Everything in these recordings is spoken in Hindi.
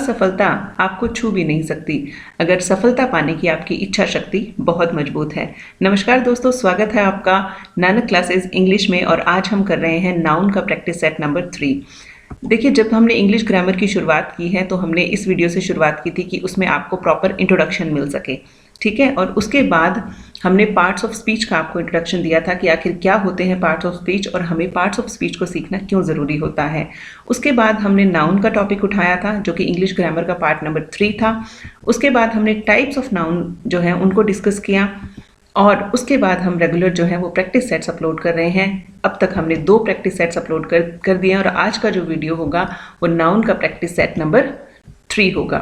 असफलता आपको छू भी नहीं सकती अगर सफलता पाने की आपकी इच्छा शक्ति बहुत मजबूत है। नमस्कार दोस्तों, स्वागत है आपका नानक क्लासेस इंग्लिश में और आज हम कर रहे हैं नाउन का प्रैक्टिस सेट नंबर 3। देखिए, जब हमने इंग्लिश ग्रामर की शुरुआत की है तो हमने इस वीडियो से शुरुआत की थी कि उसमें आपको प्रॉपर इंट्रोडक्शन मिल सके, ठीक है। और उसके बाद हमने पार्ट्स ऑफ स्पीच का आपको इंट्रोडक्शन दिया था कि आखिर क्या होते हैं पार्ट्स ऑफ स्पीच और हमें पार्ट्स ऑफ स्पीच को सीखना क्यों ज़रूरी होता है। उसके बाद हमने नाउन का टॉपिक उठाया था जो कि इंग्लिश ग्रामर का पार्ट नंबर 3 था। उसके बाद हमने टाइप्स ऑफ नाउन जो है उनको डिस्कस किया और उसके बाद हम रेगुलर जो है वो प्रैक्टिस सेट्स अपलोड कर रहे हैं। अब तक हमने 2 प्रैक्टिस सेट्स अपलोड कर दिए और आज का जो वीडियो होगा वो नाउन का प्रैक्टिस सेट नंबर 3 होगा।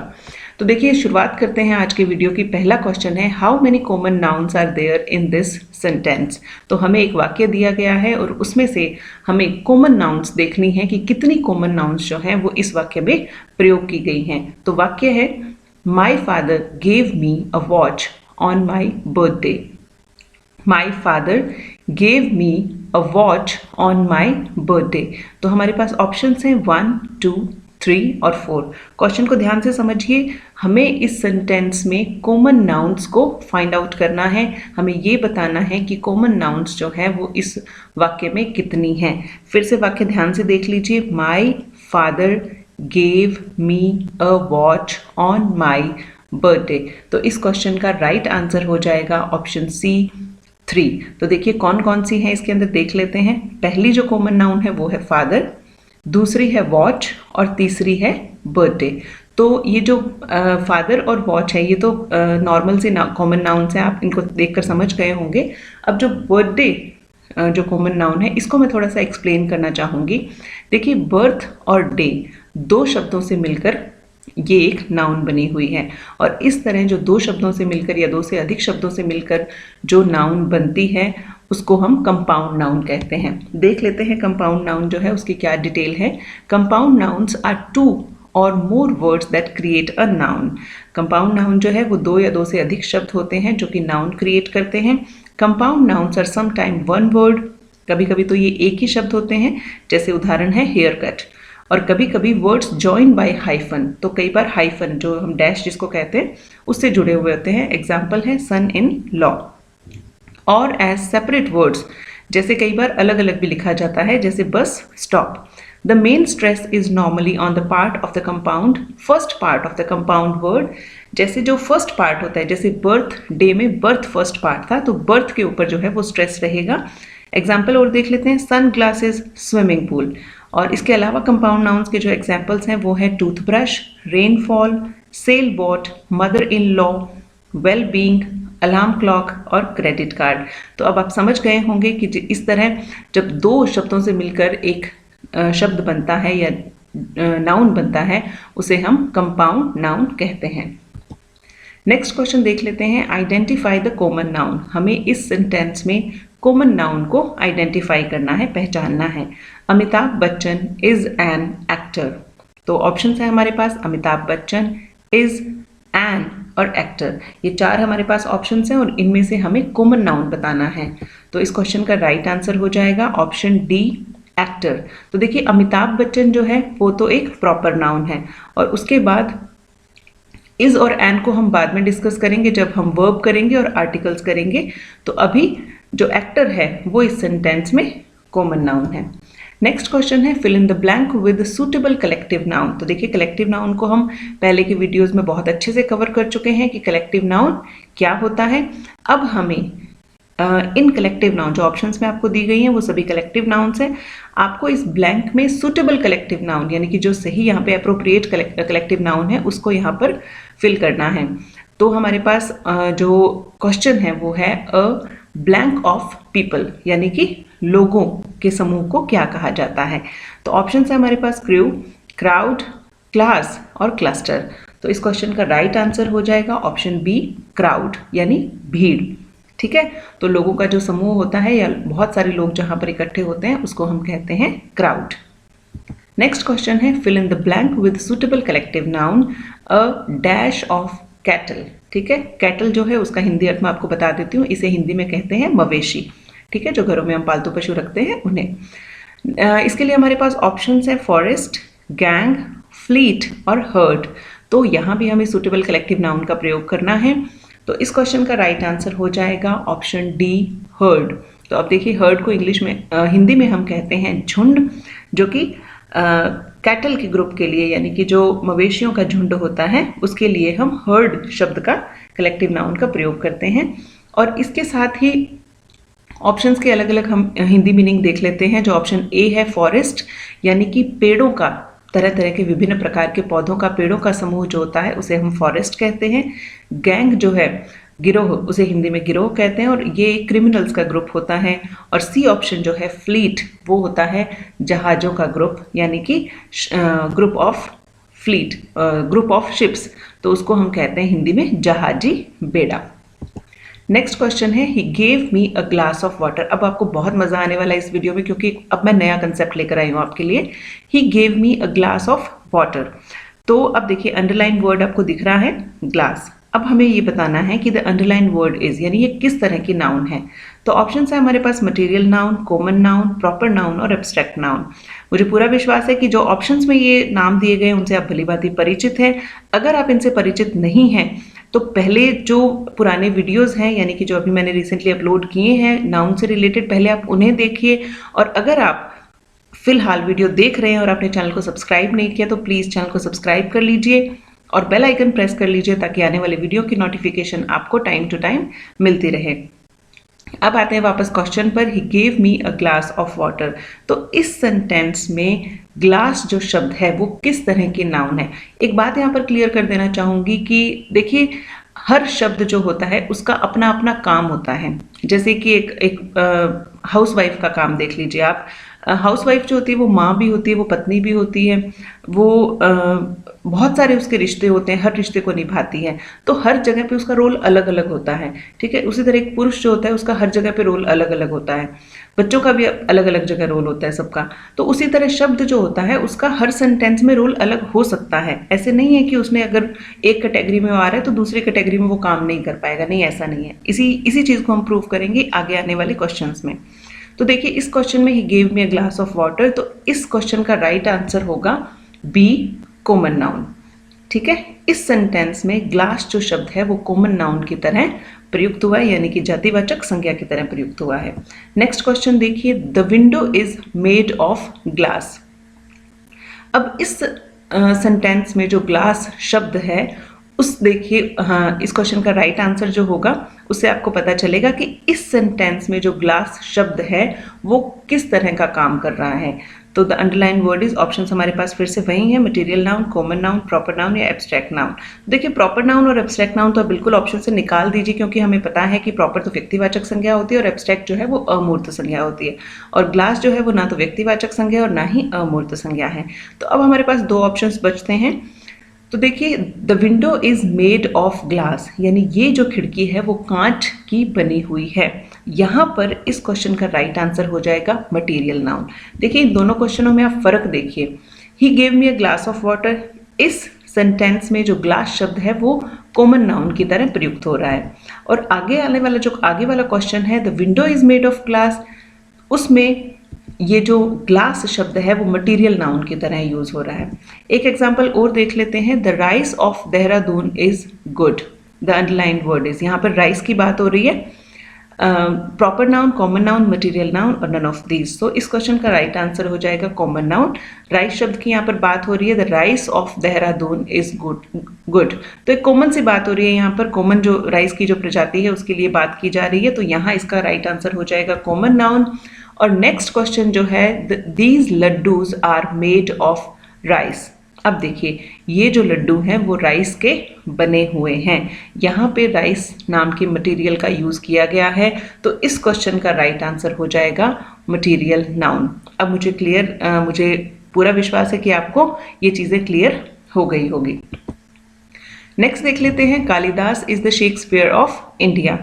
तो देखिए, शुरुआत करते हैं आज के वीडियो की। पहला क्वेश्चन है, how many common nouns are there in this sentence. तो हमें एक वाक्य दिया गया है और उसमें से हमें कॉमन नाउन्स देखनी है कि कितनी कॉमन नाउन्स जो हैं वो इस वाक्य में प्रयोग की गई हैं। तो वाक्य है, my father gave me a watch on my birthday. My father gave me a watch on my birthday. तो हमारे पास ऑप्शंस हैं 1, 2, 3 और 4। क्वेश्चन को ध्यान से समझिए। हमें इस सेंटेंस में कॉमन नाउन्स को फाइंड आउट करना है। हमें ये बताना है कि कॉमन नाउन्स जो है वो इस वाक्य में कितनी हैं। फिर से वाक्य ध्यान से देख लीजिए। My father gave me a watch on my birthday. तो इस क्वेश्चन का राइट आंसर हो जाएगा ऑप्शन सी 3। तो देखिए कौन कौन सी है इसके अंदर देख लेते हैं। पहली जो कॉमन नाउन है वो है फादर, दूसरी है वॉच और तीसरी है बर्थडे। तो ये जो फादर और वॉच है ये तो नॉर्मल से कॉमन नाउन्स हैं, आप इनको देखकर समझ गए होंगे। अब जो बर्थडे जो कॉमन नाउन है इसको मैं थोड़ा सा एक्सप्लेन करना चाहूँगी। देखिए, बर्थ और डे 2 शब्दों से मिलकर ये एक नाउन बनी हुई है और इस तरह जो 2 शब्दों से मिलकर या 2 से अधिक शब्दों से मिलकर जो नाउन बनती है उसको हम कंपाउंड नाउन कहते हैं। देख लेते हैं कंपाउंड नाउन जो है उसकी क्या डिटेल है। कंपाउंड नाउन्स आर 2 और more words that create a noun. Compound noun जो है वो 2 या 2 से अधिक शब्द होते हैं जो कि नाउन क्रिएट करते हैं। Compound nouns are some time 1 word, कभी कभी तो ये एक ही शब्द होते हैं, जैसे उदाहरण है हेयर कट। और कभी कभी वर्ड्स जॉइन बाय हाइफन, तो कई बार हाइफन जो हम डैश जिसको कहते हैं उससे जुड़े हुए होते हैं। एग्जाम्पल है सन इन लॉ। और एज सेपरेट वर्ड्स, जैसे कई बार अलग अलग भी लिखा जाता है, जैसे bus stop. The main stress is normally on the part of the compound first part of the compound word. जैसे जो फर्स्ट पार्ट होता है, जैसे बर्थ डे में बर्थ फर्स्ट पार्ट था तो बर्थ के ऊपर जो है वो स्ट्रेस रहेगा। एग्जाम्पल और देख लेते हैं, सन ग्लासेस, स्विमिंग पूल। और इसके अलावा कंपाउंड नाउन्स के जो एग्जाम्पल्स हैं वो है toothbrush, rainfall, sail boat, mother in law, well being, alarm clock और क्रेडिट कार्ड। तो अब आप समझ गए होंगे कि इस तरह जब 2 शब्दों से मिलकर एक शब्द बनता है या नाउन बनता है उसे हम कंपाउंड नाउन कहते हैं। नेक्स्ट क्वेश्चन देख लेते हैं, आइडेंटिफाई द कॉमन नाउन। हमें इस सेंटेंस में कॉमन नाउन को आइडेंटिफाई करना है, पहचानना है। Amitabh Bachchan is an actor. तो ऑप्शन है हमारे पास अमिताभ बच्चन, इज, एन और एक्टर। ये 4 हमारे पास ऑप्शन हैं और इनमें से हमें कॉमन नाउन बताना है। तो इस क्वेश्चन का राइट आंसर हो जाएगा ऑप्शन डी, एक्टर। तो देखिए, अमिताभ बच्चन जो है वो तो एक प्रॉपर नाउन है और उसके बाद इज और एन को हम बाद में डिस्कस करेंगे जब हम वर्ब करेंगे और आर्टिकल्स करेंगे। तो अभी जो एक्टर है वो इस सेंटेंस में कॉमन नाउन है। नेक्स्ट क्वेश्चन है, fill in the blank with suitable collective noun. तो देखिए, कलेक्टिव नाउन को हम पहले के वीडियोस में बहुत अच्छे से कवर कर चुके हैं कि कलेक्टिव नाउन क्या होता है। अब हमें इन कलेक्टिव नाउन जो ऑप्शंस में आपको दी गई हैं वो सभी कलेक्टिव नाउन्स हैं। आपको इस ब्लैंक में सुटेबल कलेक्टिव नाउन यानी कि जो सही यहाँ पे अप्रोप्रिएट कलेक्टिव नाउन है उसको यहाँ पर फिल करना है। तो हमारे पास जो क्वेश्चन है वो है अ ब्लैंक ऑफ पीपल, यानी कि लोगों के समूह को क्या कहा जाता है। तो ऑप्शन है हमारे पास क्रू, क्राउड, क्लास और क्लस्टर। तो इस क्वेश्चन का राइट आंसर हो जाएगा ऑप्शन बी, क्राउड यानी भीड़। ठीक है, तो लोगों का जो समूह होता है या बहुत सारे लोग जहां पर इकट्ठे होते हैं उसको हम कहते हैं क्राउड। नेक्स्ट क्वेश्चन है, fill in the blank with suitable collective noun a dash of cattle. ठीक है, कैटल जो है उसका हिंदी अर्थ मैं आपको बता देती हूँ। इसे हिंदी में कहते हैं मवेशी। ठीक है, जो घरों में हम पालतू पशु रखते हैं उन्हें। इसके लिए हमारे पास ऑप्शंस है फॉरेस्ट, गैंग, फ्लीट और हर्ड। तो यहाँ भी हमें सुटेबल कलेक्टिव नाउन का प्रयोग करना है। तो इस क्वेश्चन का राइट आंसर हो जाएगा ऑप्शन डी, हर्ड। तो अब देखिए हर्ड को इंग्लिश में हिंदी में हम कहते हैं झुंड, जो कि कैटल के ग्रुप के लिए यानी कि जो मवेशियों का झुंड होता है उसके लिए हम हर्ड शब्द का कलेक्टिव नाउन का प्रयोग करते हैं। और इसके साथ ही ऑप्शंस के अलग अलग हम हिंदी मीनिंग देख लेते हैं। जो ऑप्शन ए है फॉरेस्ट, यानी कि पेड़ों का, तरह तरह के विभिन्न प्रकार के पौधों का, पेड़ों का समूह जो होता है उसे हम फॉरेस्ट कहते हैं। गैंग जो है, गिरोह, उसे हिंदी में गिरोह कहते हैं और ये क्रिमिनल्स का ग्रुप होता है। और सी ऑप्शन जो है फ्लीट, वो होता है जहाज़ों का ग्रुप, यानी कि group of fleet, group of ships, तो उसको हम कहते हैं हिंदी में जहाजी बेड़ा। नेक्स्ट क्वेश्चन है he gave me a glass of water. अब आपको बहुत मजा आने वाला है इस वीडियो में, क्योंकि अब मैं नया कंसेप्ट लेकर आई हूँ आपके लिए। He gave me a glass of water. तो अब देखिए अंडरलाइन वर्ड आपको दिख रहा है ग्लास। अब हमें ये बताना है कि द अंडरलाइन वर्ड इज, यानी ये किस तरह की नाउन है। तो ऑप्शन है हमारे पास material noun, common noun, proper noun और एब्स्ट्रैक्ट नाउन। मुझे पूरा विश्वास है कि जो ऑप्शंस में ये नाम दिए गए उनसे आप भली भांति परिचित हैं। अगर आप इनसे परिचित नहीं हैं तो पहले जो पुराने वीडियोस हैं, यानी कि जो अभी मैंने रिसेंटली अपलोड किए हैं नाउन से रिलेटेड, पहले आप उन्हें देखिए। और अगर आप फिलहाल वीडियो देख रहे हैं और आपने चैनल को सब्सक्राइब नहीं किया तो प्लीज़ चैनल को सब्सक्राइब कर लीजिए और बेल आइकन प्रेस कर लीजिए ताकि आने वाले वीडियो की नोटिफिकेशन आपको टाइम टू टाइम मिलती रहे। अब आते हैं वापस क्वेश्चन पर। He gave me a glass of water. तो इस सेंटेंस में ग्लास जो शब्द है वो किस तरह की नाउन है। एक बात यहाँ पर क्लियर कर देना चाहूँगी कि देखिए हर शब्द जो होता है उसका अपना अपना काम होता है। जैसे कि एक हाउसवाइफ का काम देख लीजिए आप। हाउसवाइफ जो होती है वो माँ भी होती है, वो पत्नी भी होती है, वो बहुत सारे उसके रिश्ते होते हैं, हर रिश्ते को निभाती है। तो हर जगह पे उसका रोल अलग अलग होता है, ठीक है। उसी तरह एक पुरुष जो होता है उसका हर जगह पे रोल अलग अलग होता है, बच्चों का भी अलग अलग जगह रोल होता है सबका। तो उसी तरह शब्द जो होता है उसका हर सेंटेंस में रोल अलग हो सकता है। ऐसे नहीं है कि उसने अगर एक कैटेगरी में वो आ रहा है तो दूसरी कैटेगरी में वो काम नहीं कर पाएगा, नहीं, ऐसा नहीं है। इसी चीज़ को हम प्रूव करेंगे आगे आने वाले क्वेश्चन में। तो देखिए इस क्वेश्चन में he gave me a glass of water, तो इस क्वेश्चन का राइट आंसर होगा बी, कॉमन नाउन, ठीक है। इस सेंटेंस में ग्लास जो शब्द है वो कॉमन नाउन की तरह प्रयुक्त हुआ है, यानी कि जातिवाचक संज्ञा की तरह प्रयुक्त हुआ है। नेक्स्ट क्वेश्चन देखिए, the window is made of glass. अब इस सेंटेंस में जो ग्लास शब्द है उस देखिए, हाँ, इस क्वेश्चन का राइट आंसर जो होगा उससे आपको पता चलेगा कि इस सेंटेंस में जो ग्लास शब्द है वो किस तरह का काम कर रहा है। तो the underline word is, options हमारे पास फिर से वही है, material noun, common noun, proper noun या एब्स्ट्रैक्ट नाउन। देखिए प्रॉपर नाउन और एब्स्ट्रैक्ट नाउन तो आप बिल्कुल ऑप्शन से निकाल दीजिए, क्योंकि हमें पता है कि प्रॉपर तो व्यक्तिवाचक संज्ञा होती है और एब्स्ट्रैक्ट जो है वो अमूर्त संज्ञा होती है, और ग्लास जो है वो ना तो व्यक्तिवाचक संज्ञा और ना ही अमूर्त संज्ञा है। तो अब हमारे पास दो ऑप्शंस बचते हैं। तो देखिए the window is made of glass, यानी ये जो खिड़की है वो कांच की बनी हुई है। यहाँ पर इस क्वेश्चन का राइट आंसर हो जाएगा मटेरियल नाउन। देखिए इन दोनों क्वेश्चनों में आप फर्क देखिए। He gave me a glass of water, इस सेंटेंस में जो ग्लास शब्द है वो कॉमन नाउन की तरह प्रयुक्त हो रहा है, और आगे आने वाला जो आगे वाला क्वेश्चन है the window is made of glass, उसमें ये जो ग्लास शब्द है वो मटेरियल नाउन की तरह यूज हो रहा है। एक एग्जांपल और देख लेते हैं, the rice of Dehradun is good. The underline word is, यहाँ पर राइस की बात हो रही है। Proper noun, common noun, material noun और नन ऑफ दीज। तो इस क्वेश्चन का राइट आंसर हो जाएगा कॉमन नाउन। राइस शब्द की यहाँ पर बात हो रही है, the rice of Dehradun is good. तो एक कॉमन सी बात हो रही है यहाँ पर, कॉमन जो राइस की जो प्रजाति है उसके लिए बात की जा रही है, तो यहाँ इसका राइट आंसर हो जाएगा कॉमन नाउन। और नेक्स्ट क्वेश्चन जो है, these laddoos are made of rice. अब देखिए ये जो लड्डू हैं वो राइस के बने हुए हैं। यहाँ पे राइस नाम के मटेरियल का यूज किया गया है, तो इस क्वेश्चन का राइट आंसर हो जाएगा मटेरियल नाउन। अब मुझे पूरा विश्वास है कि आपको ये चीजें क्लियर हो गई होगी। नेक्स्ट देख लेते हैं, Kalidas is the Shakespeare of India.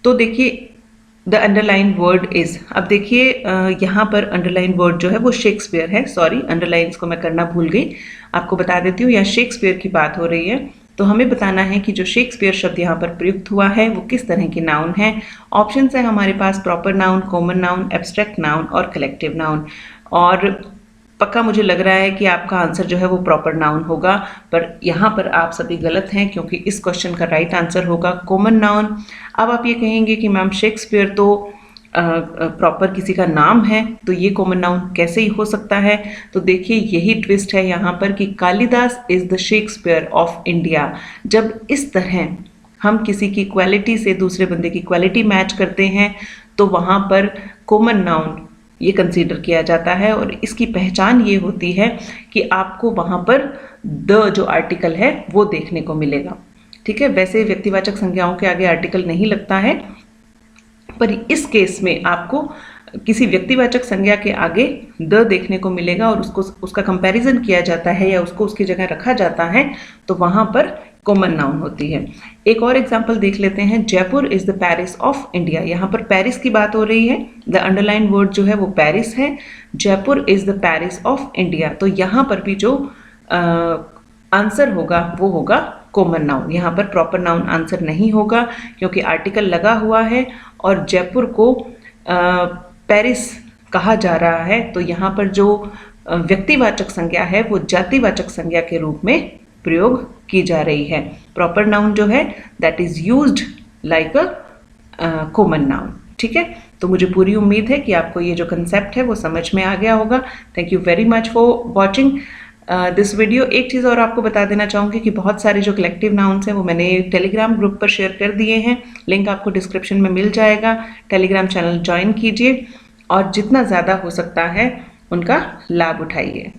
तो देखिए द अंडरलाइन वर्ड इज, अब देखिए यहाँ पर अंडरलाइन वर्ड जो है वो शेक्सपियर है। सॉरी, अंडरलाइंस को मैं करना भूल गई, आपको बता देती हूँ। यहाँ शेक्सपियर की बात हो रही है, तो हमें बताना है कि जो शेक्सपियर शब्द यहाँ पर प्रयुक्त हुआ है वो किस तरह की नाउन है। ऑप्शन है हमारे पास proper noun, common noun, abstract noun और कलेक्टिव नाउन। और पक्का मुझे लग रहा है कि आपका आंसर जो है वो प्रॉपर नाउन होगा, पर यहाँ पर आप सभी गलत हैं क्योंकि इस क्वेश्चन का राइट आंसर होगा कॉमन नाउन। अब आप ये कहेंगे कि मैम शेक्सपियर तो प्रॉपर किसी का नाम है, तो ये कॉमन नाउन कैसे ही हो सकता है? तो देखिए यही ट्विस्ट है यहाँ पर कि Kalidas is the Shakespeare of India. जब इस तरह हम किसी की क्वालिटी से दूसरे बंदे की क्वालिटी मैच करते हैं तो वहाँ पर कॉमन नाउन ये कंसीडर किया जाता है, और इसकी पहचान ये होती है कि आपको वहाँ पर द जो आर्टिकल है वो देखने को मिलेगा। ठीक है, वैसे व्यक्तिवाचक संज्ञाओं के आगे आर्टिकल नहीं लगता है, पर इस केस में आपको किसी व्यक्तिवाचक संज्ञा के आगे द देखने को मिलेगा और उसका कंपैरिजन किया जाता है या उसको उसकी जगह रखा जाता है, तो वहाँ पर कॉमन नाउन होती है। एक और एग्जाम्पल देख लेते हैं, Jaipur is the Paris of India. यहाँ पर पेरिस की बात हो रही है, द अंडरलाइन वर्ड जो है वो पेरिस है, Jaipur is the Paris of India. तो यहाँ पर भी जो आंसर होगा वो होगा कॉमन नाउन। यहाँ पर प्रॉपर नाउन आंसर नहीं होगा क्योंकि आर्टिकल लगा हुआ है और जयपुर को पेरिस कहा जा रहा है, तो यहाँ पर जो व्यक्तिवाचक संज्ञा है वो जातिवाचक संज्ञा के रूप में प्रयोग की जा रही है। प्रॉपर नाउन जो है that is used like a common noun. ठीक है, तो मुझे पूरी उम्मीद है कि आपको ये जो कंसेप्ट है वो समझ में आ गया होगा। Thank you very much for watching this video. एक चीज़ और आपको बता देना चाहूँगी कि बहुत सारे जो कलेक्टिव नाउन्स हैं वो मैंने टेलीग्राम ग्रुप पर शेयर कर दिए हैं, लिंक आपको डिस्क्रिप्शन में मिल जाएगा। टेलीग्राम चैनल ज्वाइन कीजिए और जितना ज़्यादा हो सकता है उनका लाभ उठाइए।